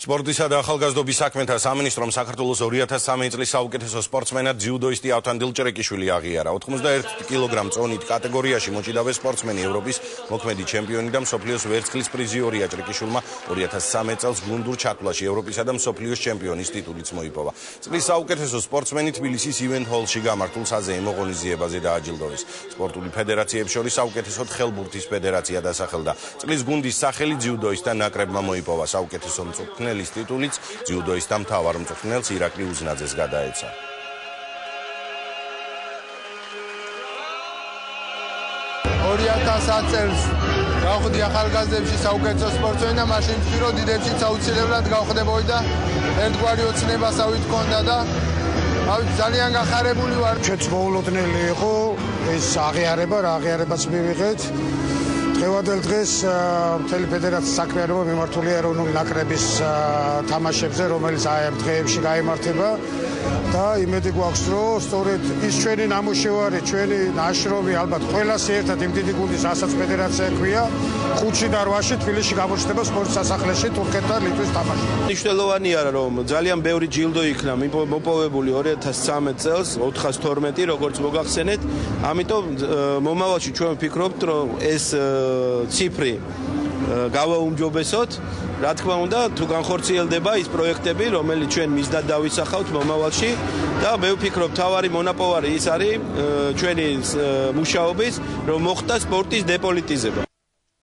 სპორტისა და ახალგაზრდობის საქმეთა სამინისტრომ საქართველოს 2003 წლის საუკეთესო სპორტსმენად ძიუდოისტი ავთან დილჭრეკიშვილი აღიარა. 91 კილოგრამ წონით კატეგორიაში მოჭიდავე სპორტსმენი ევროპის მოქმედი ჩემპიონი და მსოფლიოს ვერცხლის პრიზიორია ჭრეკიშვილმა 2013 წელს გუნდურ ჩათვლაში ევროპისა და მსოფლიოს ჩემპიონის ტიტულიც მოიპოვა. წლის საუკეთესო სპორტსმენი თბილისის ივენთ ჰოლში გამართულ საზეიმო ღონისძიებაზე დააჯილდოვეს. სპორტული ფედერაციებს შორის საუკეთესოდ ხელბურთის ფედერაცია დასახელდა. წლის გუნდის სახელი ძიუდოისტთა ნაკრებმა მოიპოვა. საუკეთესო მწვრთნელის ტიტულიც ძიუდოისტთა მთავარ მწვრთნელს ირაკლი უზნაძეს გადაეცა. წელს გავხდი ახალგაზრდებში საუკეთესო სპორტსმენი და მაშინ ვთქვი, რომ დიდებშიც აუცილებლად გავხდებოდი და ერთგვარი ოცნებასავით მქონდა და ძალიან გახარებული ვარ. ჩვენც მოულოდნელი იყო ეს აღიარება, რა აღიარებაც მივიღეთ. დღევანდელ დღეს მთელი ფედერაციის საქმიანობა მიმართულია ეროვნული ნაკრების თამაშებზე, რომელიც აი ამ დღეებში გაიმართება და იმედი გვაქვს, რომ სწორედ ის ჩვენი ნამუშევარი, ჩვენი ნაშრომი ალბათ ყველას ერთად იმ დიდი გუნდის, რასაც ფედერაცია ქვია, 5-ში და 8-ში თბილისში გამოჩნდება სპორტის სასახლეში თურქეთთან ლიტვის თამაში. მნიშვნელოვანია, რომ ძალიან ბევრი ჯილდო იქნა მოპოვებული 2013 წელს 412, როგორც მოგახსენეთ. ამიტომ მომავალში ჩვენ ვფიქრობთ, რომ ეს ციფრი გავაუმჯობესოთ. რა თქმა უნდა, თუ განხორციელდება ის პროექტები, რომელიც ჩვენ მისდად დავისახავთ მომავალში და მე ვფიქრობ, თავარი მონაპოვარი ის არის ჩვენი მუშაობის, რომ მოხდა სპორტის დეპოლიტიზება.